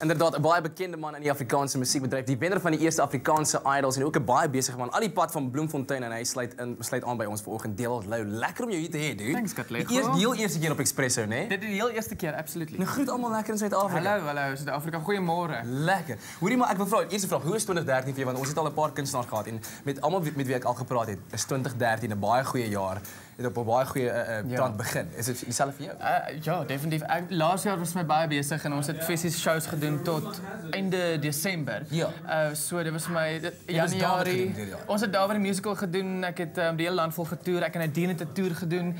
Inderdaad, 'n baie bekende man in die Afrikaanse musiekbedryf, die wenner van die eerste Afrikaanse Idols en ook 'n baie besige man. Al die pad van Bloemfontein en hy sluit aan by ons vanoggend. Dewald Lou, lekker om jou hier te hê, dude. Thanks, Katlego. Die heel eerste keer op Expresso, né? Dit is die heel eerste keer, absolutely. Nou groet almal lekker in Suid-Afrika. Hallo Suid-Afrika. Goeiemôre. Lekker. Hoorie maar ek wil vra, eerste vraag, hoe is 2013 vir jou want ons het al 'n paar kunstenaars gehad en met almal met wie ek al gepraat het, is 2013 'n baie goeie jaar. Het op 'n baie goeie trant begin. Is dit dieselfde vir jou? Ja, definitief. Laas jaar was my baie besig en ons het fisies shows gedoen tot einde Desember. Ja. So dit was vir my David Januarie. gedoen, ja. Ons het David 'n musical gedoen. Ek het die hele land vol getoer. Ek en Nadine het 'n toer gedoen.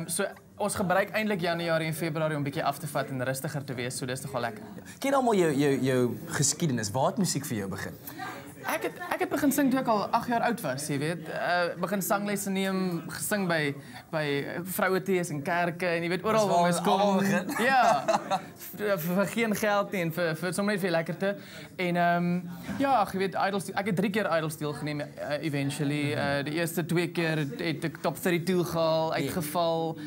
So ons gebruik eintlik Januarie en Februarie om 'n bietjie af te vat en rustiger te wees. So dis nogal lekker. Ken almal jou geskiedenis. Waar het musiek vir jou begin? Ek het begin sing toe ek al 8 jaar oud was, jy weet. Begin sanglesse neem, gesing by vrouetees en kerke en jy weet oral waar ons kom. Ja. Vir geen geld nie en vir sommer net vir lekkerte. En ja, jy weet Idols, ek het 3 keer Idols deelgeneem eventually. Die eerste 2 keer het ek top 32 gehaal, uitgeval.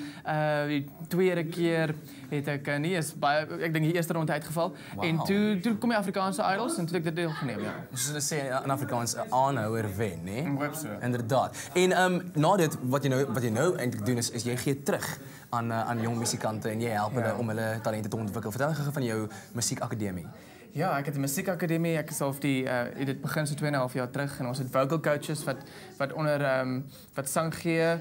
Die tweede keer het ek nie eens baie ek dink die eerste ronde uitgeval. Wow. En toe kom die Afrikaanse Idols en toe het ek dit deelgeneem, ja. Soos hulle sê in Afrikaans 'n aanhouer wen, né? So. Inderdaad. En na dit wat jy nou eintlik doen is jy gee terug aan jong musikante en jy help hulle om hulle talente te ontwikkel. Vertel gou van jou musiekakademie. Ja, ek het 'n musiekakademie. Ek is al dit begin so 2,5 jaar terug en ons het vocal coaches wat onder wat sang gee.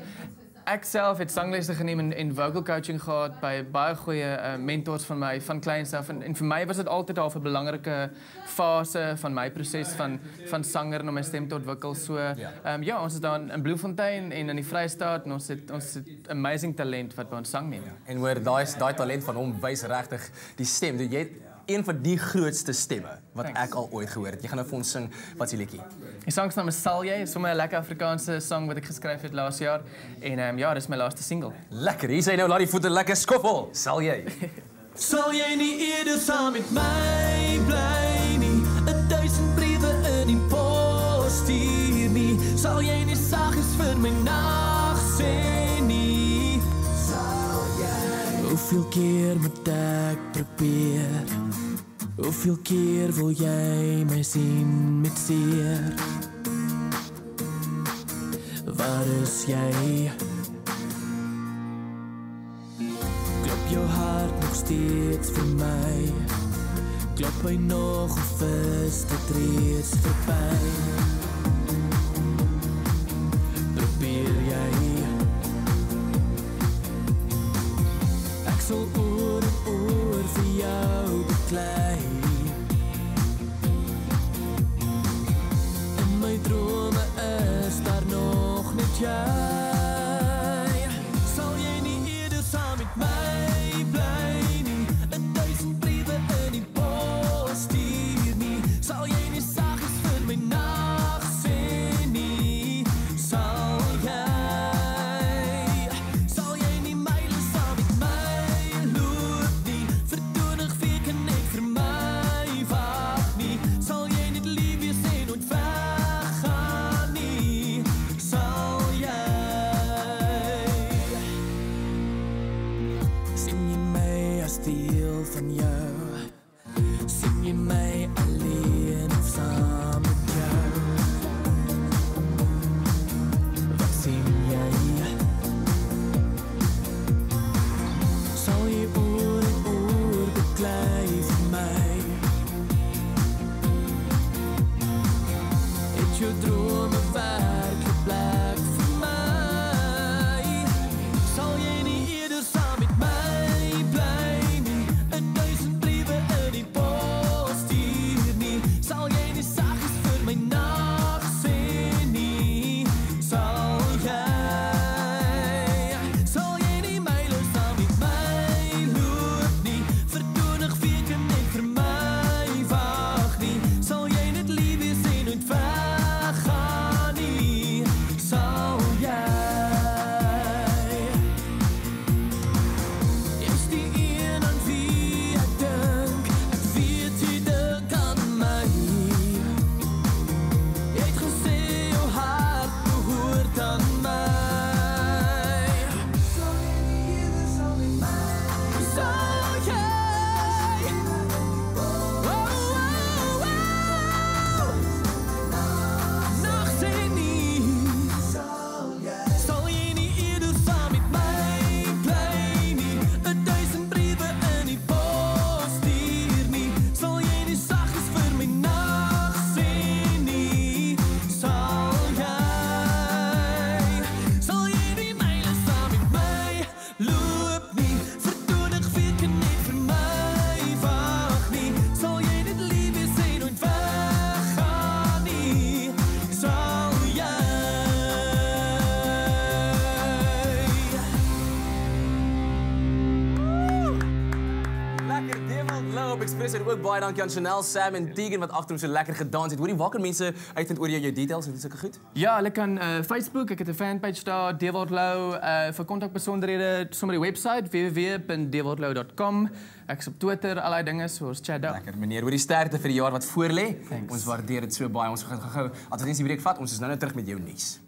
Ek self het sanglesse geneem en vocal coaching gehad by baie goeie mentors van my van kleins af en vir my was dit altyd al 'n belangrike fase van my proses van sanger en om my stem te ontwikkel. So ja, ons is daar in Bloemfontein en in die Vrystaat en ons het amazing talent wat by ons sang neem. En hoor, daai talent van hom wys regtig die stem. Jy het een van die grootste stemme wat ek al ooit gehoor het. Jy gaan nou vir ons sing, wat is die liedjie? Die sangnaam is Sal Jy, is sommer 'n lekker Afrikaanse sang wat ek geskryf het laas jaar en ja, dis my laaste single. Lekker, hier is hy nou, laat die voete lekker skoffel. Sal jy? Sal jy nie eerder saam met my bly nie? 1000 briewe in die pos stuur nie? Sal jy nie saggies vir my nag sê nie? Sal jy? Hoeveel keer moet ek probeer? Hoeveel keer wil jy my sien met seer? Waar is jy? Klop jou hart nog steeds vir my? Klop hy nog of is dit reeds verby? Probeer jy? Ek sal oor en oor vir jou beklei. In my drome is daar nog net jy. Sal jy nie eerder saam met my bly nie? 1000 briewe in die pos stuur nie? Sal jy nie saggies vir my nag sê nie? Sal jy nie myle saam met my loop nie? Vir 20 weke net vir my wag nie? Sal jy net lief wees en nooit weggaan nie? Sal jy? Sien jy my as deel van jou? Sien jy my alleen of saam met jou? Wat sien jy? Sal jy oor en oor beklei vir my? Het jou drome werklik plek vir my? Sal jy nie eerder saam met my bly nie? 1000 briewe in die pos stuur En ook baie dankie aan Chanel, Sam en Tegan wat agter ons so lekker gedans het. Hoorie, waar kan mense uitvind oor jou details? Is dit sulke goed? Ja, hulle kan Facebook, ek het 'n fanpage daar, Dewald Lou, vir kontakbesonderhede, sommer die website www.dewaldlou.com. Ek is op Twitter, al die dinge soos chat daar. Lekker meneer, hoorie sterkte vir die jaar wat voorlê. Ons waardeer dit so baie. Ons gaan gou-gou advertensie breek vat. Ons is nou terug met jou nuus.